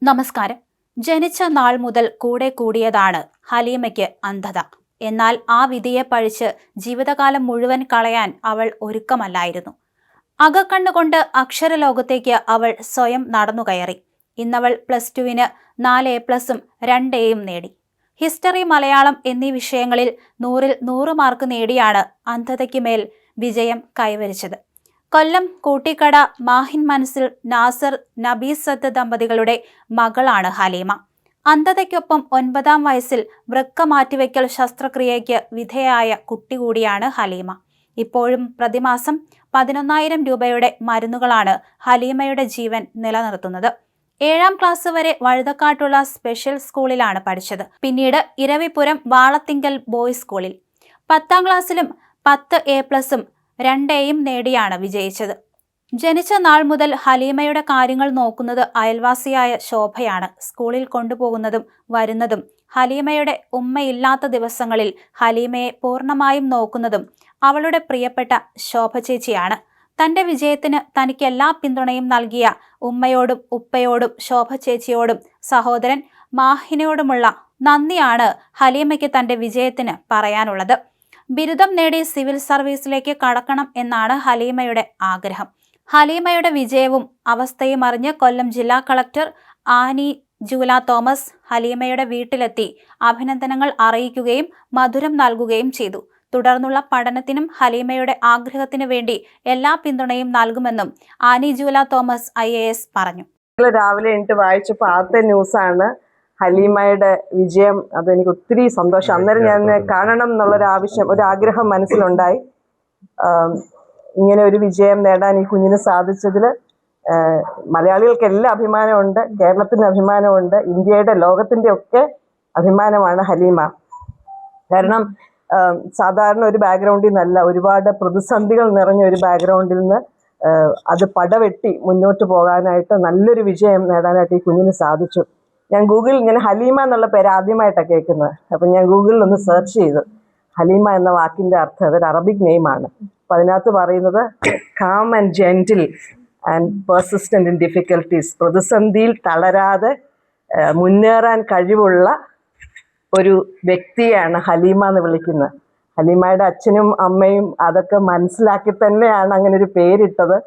നമസ്കാരം. ജനിച്ച നാൾ മുതൽ കൂടെ കൂടിയതാണ് ഹലീമയ്ക്ക് അന്ധത. എന്നാൽ ആ വിധിയെ പഴിച്ച് ജീവിതകാലം മുഴുവൻ കളയാൻ അവൾ ഒരുക്കമല്ലായിരുന്നു. അകക്കണ്ണുകൊണ്ട് അക്ഷരലോകത്തേക്ക് അവൾ സ്വയം നടന്നുകയറി. ഇന്നവൾ +2-ന് 4 A+ഉം 2 Aയും നേടി. ഹിസ്റ്ററി, മലയാളം എന്നീ വിഷയങ്ങളിൽ 100-ൽ 100 മാർക്ക് നേടിയാണ് അന്ധതയ്ക്ക് മേൽ വിജയം കൈവരിച്ചത്. കൊല്ലം കൂട്ടിക്കട മാഹിൻ മനസ്സിൽ നാസർ നബീസത്ത് ദമ്പതികളുടെ മകളാണ് ഹലീമ. അന്ധതയ്ക്കൊപ്പം 9-ാം വയസ്സിൽ വൃക്ക മാറ്റിവെക്കൽ ശസ്ത്രക്രിയയ്ക്ക് വിധേയായ കുട്ടി കൂടിയാണ് ഹലീമ. ഇപ്പോഴും പ്രതിമാസം 11,000 രൂപയുടെ മരുന്നുകളാണ് ഹലീമയുടെ ജീവൻ നിലനിർത്തുന്നത്. 7-ാം ക്ലാസ് വരെ വഴുതക്കാട്ടുള്ള സ്പെഷ്യൽ സ്കൂളിലാണ് പഠിച്ചത്. പിന്നീട് ഇരവിപുരം വാളത്തിങ്കൽ ബോയ്സ് സ്കൂളിൽ 10-ാം ക്ലാസ്സിലും 10 A+ഉം 2 Aയും നേടിയാണ് വിജയിച്ചത്. ജനിച്ച നാൾ മുതൽ ഹലീമയുടെ കാര്യങ്ങൾ നോക്കുന്നത് അയൽവാസിയായ ശോഭയാണ്. സ്കൂളിൽ കൊണ്ടുപോകുന്നതും വരുന്നതും ഹലീമയുടെ ഉമ്മയില്ലാത്ത ദിവസങ്ങളിൽ ഹലീമയെ പൂർണ്ണമായും നോക്കുന്നതും അവളുടെ പ്രിയപ്പെട്ട ശോഭ ചേച്ചിയാണ്. തന്റെ വിജയത്തിന് തനിക്ക് എല്ലാ പിന്തുണയും നൽകിയ ഉമ്മയോടും ഉപ്പയോടും ശോഭ ചേച്ചിയോടും സഹോദരൻ മാഹിനോടുമുള്ള നന്ദിയാണ് ഹലീമയ്ക്ക് തന്റെ വിജയത്തിന് പറയാനുള്ളത്. ബിരുദം നേടി സിവിൽ സർവീസിലേക്ക് കടക്കണം എന്നാണ് ഹലീമയുടെ ആഗ്രഹം. ഹലീമയുടെ വിജയവും അവസ്ഥയും അറിഞ്ഞ് കൊല്ലം ജില്ലാ കളക്ടർ ആനി ജൂല തോമസ് ഹലീമയുടെ വീട്ടിലെത്തി അഭിനന്ദനങ്ങൾ അറിയിക്കുകയും മധുരം നൽകുകയും ചെയ്തു. തുടർന്നുള്ള പഠനത്തിനും ഹലീമയുടെ ആഗ്രഹത്തിനു വേണ്ടി എല്ലാ പിന്തുണയും നൽകുമെന്നും ആനി ജൂല തോമസ് IAS പറഞ്ഞു. രാവിലെ എനിക്ക് വായിച്ചപ്പോൾ ആദ്യത്തെ ന്യൂസാണ് ഹലീമയുടെ വിജയം. അതെനിക്ക് ഒത്തിരി സന്തോഷം. അന്നേരം ഞാൻ കാണണം ഒരു ആഗ്രഹം മനസ്സിലുണ്ടായി. ഇങ്ങനെ ഒരു വിജയം നേടാൻ ഈ കുഞ്ഞിന് സാധിച്ചതിൽ മലയാളികൾക്കെല്ലാം അഭിമാനമുണ്ട്, കേരളത്തിന് അഭിമാനമുണ്ട്, ഇന്ത്യയുടെ ലോകത്തിൻ്റെ ഒക്കെ അഭിമാനമാണ് ഹലീമ. കാരണം സാധാരണ ഒരു ബാക്ക്ഗ്രൗണ്ടിൽ നിന്നല്ല, ഒരുപാട് പ്രതിസന്ധികൾ നിറഞ്ഞ ഒരു ബാക്ക്ഗ്രൗണ്ടിൽ നിന്ന് അത് പടവെട്ടി മുന്നോട്ട് പോകാനായിട്ട് നല്ലൊരു വിജയം നേടാനായിട്ട് ഈ കുഞ്ഞിന് സാധിച്ചു. ഞാൻ ഗൂഗിളിൽ ഇങ്ങനെ ഹലീമ എന്നുള്ള പേര് ആദ്യമായിട്ടാണ് കേൾക്കുന്നത്. അപ്പം ഞാൻ ഗൂഗിളിൽ ഒന്ന് സെർച്ച് ചെയ്തു. ഹലീമ എന്ന വാക്കിൻ്റെ അർത്ഥം അതൊരു അറബിക് നെയിമാണ്. അപ്പം അതിനകത്ത് പറയുന്നത് calm and gentle and persistent in difficulties, പ്രതിസന്ധിയിൽ തളരാതെ മുന്നേറാൻ കഴിവുള്ള ഒരു വ്യക്തിയാണ് ഹലീമ എന്ന് വിളിക്കുന്നത്. ഹലീമയുടെ അച്ഛനും അമ്മയും അതൊക്കെ മനസ്സിലാക്കി തന്നെയാണ് അങ്ങനെ ഒരു പേരിട്ടത്.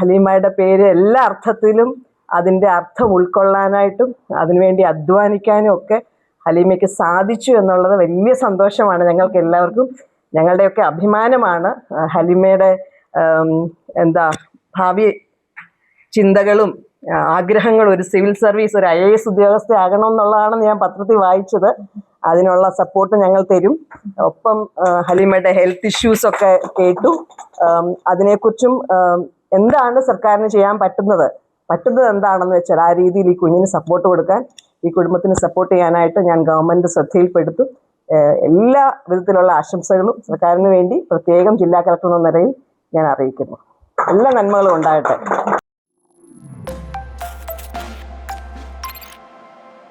ഹലീമയുടെ പേര് എല്ലാ അർത്ഥത്തിലും അതിൻ്റെ അർത്ഥം ഉൾക്കൊള്ളാനായിട്ടും അതിനുവേണ്ടി അധ്വാനിക്കാനും ഒക്കെ ഹലീമയ്ക്ക് സാധിച്ചു എന്നുള്ളത് വലിയ സന്തോഷമാണ് ഞങ്ങൾക്ക് എല്ലാവർക്കും, ഞങ്ങളുടെയൊക്കെ അഭിമാനമാണ്. ഹലീമയുടെ ഭാവി ചിന്തകളും ആഗ്രഹങ്ങളും ഒരു സിവിൽ സർവീസ്, ഒരു IAS ഉദ്യോഗസ്ഥയാകണമെന്നുള്ളതാണെന്ന് ഞാൻ പത്രത്തിൽ വായിച്ചത്. അതിനുള്ള സപ്പോർട്ട് ഞങ്ങൾ തരും. ഒപ്പം ഹലീമയുടെ ഹെൽത്ത് ഇഷ്യൂസൊക്കെ കേട്ടു. അതിനെക്കുറിച്ചും എന്താണ് സർക്കാരിന് ചെയ്യാൻ പറ്റുന്നത് എന്താണെന്ന് വെച്ചാൽ ആ രീതിയിൽ ഈ കുഞ്ഞിന് സപ്പോർട്ട് കൊടുക്കാൻ, ഈ കുടുംബത്തിന് സപ്പോർട്ട് ചെയ്യാനായിട്ട് ഞാൻ ഗവൺമെൻറ് ശ്രദ്ധയിൽപ്പെടുത്തും. എല്ലാ വിധത്തിലുള്ള ആശംസകളും സർക്കാരിന് വേണ്ടി പ്രത്യേകം ജില്ലാ കളക്ടർ എന്ന നിലയിൽ ഞാൻ അറിയിക്കുന്നു. എല്ലാ നന്മകളും ഉണ്ടാകട്ടെ.